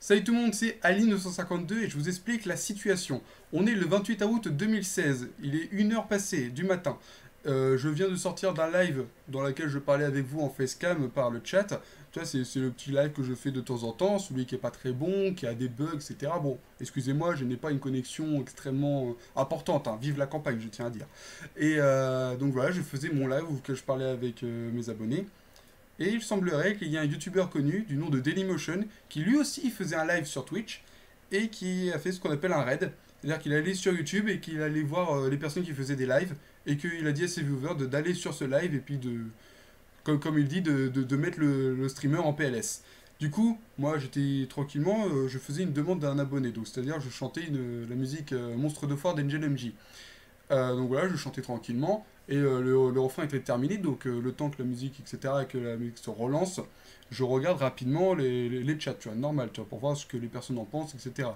Salut tout le monde, c'est Ali952 et je vous explique la situation. On est le 28 août 2016, il est 1 heure passée du matin. Je viens de sortir d'un live dans lequel je parlais avec vous en facecam par le chat. Tu vois, c'est le petit live que je fais de temps en temps, celui qui est pas très bon, qui a des bugs, etc. Bon, excusez-moi, je n'ai pas une connexion extrêmement importante, hein. Vive la campagne, je tiens à dire. Et donc voilà, je faisais mon live où je parlais avec mes abonnés. Et il semblerait qu'il y ait un youtubeur connu du nom de Dailymotion qui lui aussi faisait un live sur Twitch et qui a fait ce qu'on appelle un raid. C'est-à-dire qu'il allait sur YouTube et qu'il allait voir les personnes qui faisaient des lives et qu'il a dit à ses viewers d'aller sur ce live et puis comme il dit, de mettre le streamer en PLS. Du coup, moi j'étais tranquillement, je faisais une demande d'un abonné, donc c'est-à-dire je chantais la musique Monstre de Foire d'Angel MJ. Donc voilà, je chantais tranquillement. Et le refrain était terminé, donc le temps que la musique, etc., que la musique se relance, je regarde rapidement les chats, tu vois, normal, tu vois, pour voir ce que les personnes en pensent, etc.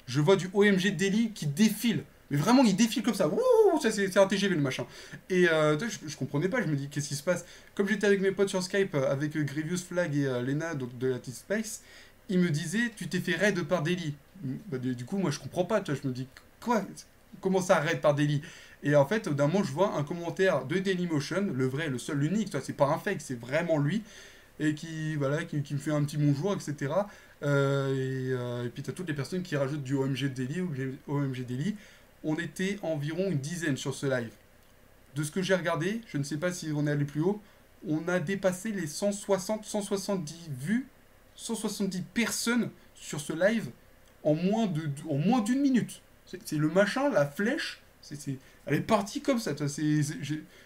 Je vois du OMG Daily qui défile. Mais vraiment, il défile comme ça. Wouh, ça c'est un TGV le machin. Et je comprenais pas, je me dis, qu'est-ce qui se passe? Comme j'étais avec mes potes sur Skype, avec Grievous Flag et Lena donc, de la Team Space, ils me disaient, tu t'es fait raid par Daily. Bah, du coup, moi je comprends pas, tu vois, je me dis, quoi? Comment ça raid par Daily? Et en fait, d'un moment, je vois un commentaire de Dailymotion, le vrai, le seul, l'unique, c'est pas un fake, c'est vraiment lui, et qui, voilà, qui me fait un petit bonjour, etc. Et puis, tu as toutes les personnes qui rajoutent du OMG Daily ou OMG Daily. On était environ une dizaine sur ce live. De ce que j'ai regardé, je ne sais pas si on est allé plus haut, on a dépassé les 160, 170 vues, 170 personnes sur ce live en moins d'une minute. C'est le machin, la flèche, elle est partie comme ça.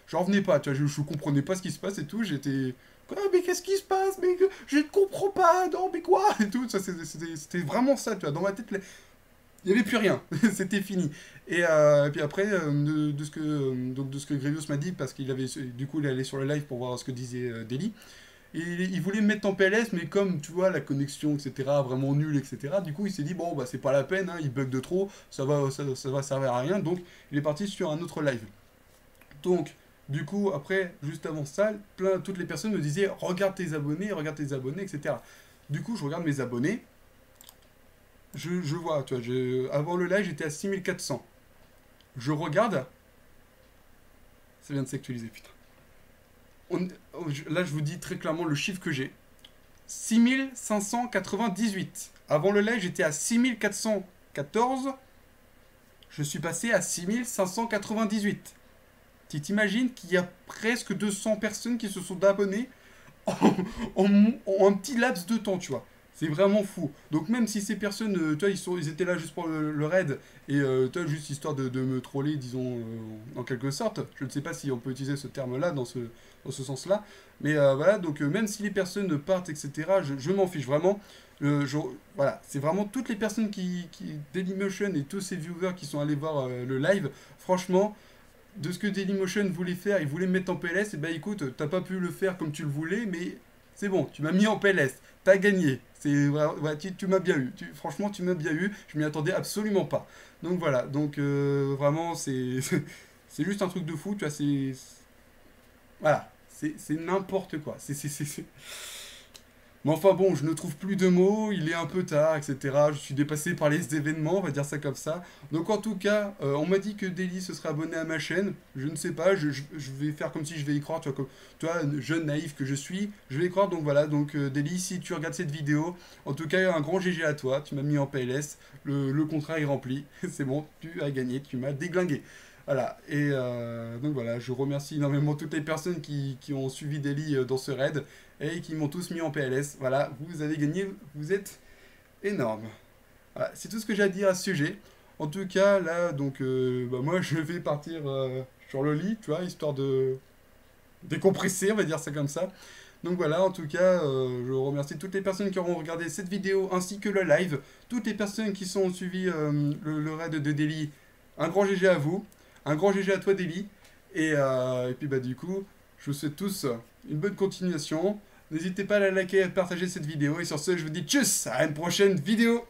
J'en revenais pas, tu vois, je comprenais pas ce qui se passe et tout. J'étais. Quoi, mais qu'est-ce qui se passe? Mais je ne comprends pas, non, mais quoi? Et tout, c'était vraiment ça, tu vois. Dans ma tête, il n'y avait plus rien. C'était fini. Et puis après, de ce que Grievous m'a dit, parce qu'il avait. Du coup, il est allé sur le live pour voir ce que disait Deli. Et il voulait me mettre en PLS, mais comme tu vois, la connexion, etc., vraiment nulle, etc., du coup, il s'est dit, bon, bah, c'est pas la peine, hein, il bug de trop, ça va servir à rien, donc il est parti sur un autre live. Donc, du coup, après, juste avant ça, toutes les personnes me disaient, regarde tes abonnés, etc. Du coup, je regarde mes abonnés, je vois, tu vois, avant le live, j'étais à 6400. Je regarde, ça vient de s'actualiser, putain. Là, je vous dis très clairement le chiffre que j'ai. 6598. Avant le live, j'étais à 6414. Je suis passé à 6598. Tu t'imagines qu'il y a presque 200 personnes qui se sont abonnées en, en un petit laps de temps, tu vois. C'est vraiment fou. Donc même si ces personnes, tu vois, ils étaient là juste pour le raid, et tu vois, juste histoire de me troller, disons, en quelque sorte, je ne sais pas si on peut utiliser ce terme-là dans ce sens-là, mais voilà, donc même si les personnes partent, etc., je m'en fiche vraiment. Voilà, c'est vraiment toutes les personnes Dailymotion et tous ces viewers qui sont allés voir le live, franchement, de ce que Dailymotion voulait faire, il voulait me mettre en PLS, et ben écoute, t'as pas pu le faire comme tu le voulais, mais c'est bon, tu m'as mis en PLS, t'as gagné. Tu m'as bien eu. Franchement, tu m'as bien eu. Je m'y attendais absolument pas. Donc voilà. Donc vraiment, c'est juste un truc de fou. Tu vois, voilà. C'est n'importe quoi. Mais enfin bon, je ne trouve plus de mots, il est un peu tard, etc. Je suis dépassé par les événements, on va dire ça comme ça. Donc en tout cas, on m'a dit que Daily se serait abonné à ma chaîne. Je ne sais pas, je vais faire comme si je vais y croire, tu vois, comme toi, jeune naïf que je suis, je vais y croire. Donc voilà, donc Daily, si tu regardes cette vidéo, en tout cas, un grand GG à toi, tu m'as mis en PLS, le contrat est rempli, c'est bon, tu as gagné, tu m'as déglingué. Voilà, et donc voilà, je remercie énormément toutes les personnes qui ont suivi Daily dans ce raid et qui m'ont tous mis en PLS. Voilà, vous avez gagné, vous êtes énorme. Voilà, c'est tout ce que j'ai à dire à ce sujet. En tout cas, là, donc, bah, moi, je vais partir sur le lit, tu vois, histoire de décompresser, on va dire ça comme ça. Donc voilà, en tout cas, je remercie toutes les personnes qui auront regardé cette vidéo ainsi que le live, toutes les personnes qui sont suivi le raid de Daily. Un grand GG à vous, un grand GG à toi, Daily. Et puis, bah, du coup, je vous souhaite tous une bonne continuation. N'hésitez pas à la liker et à partager cette vidéo. Et sur ce, je vous dis tchuss à une prochaine vidéo.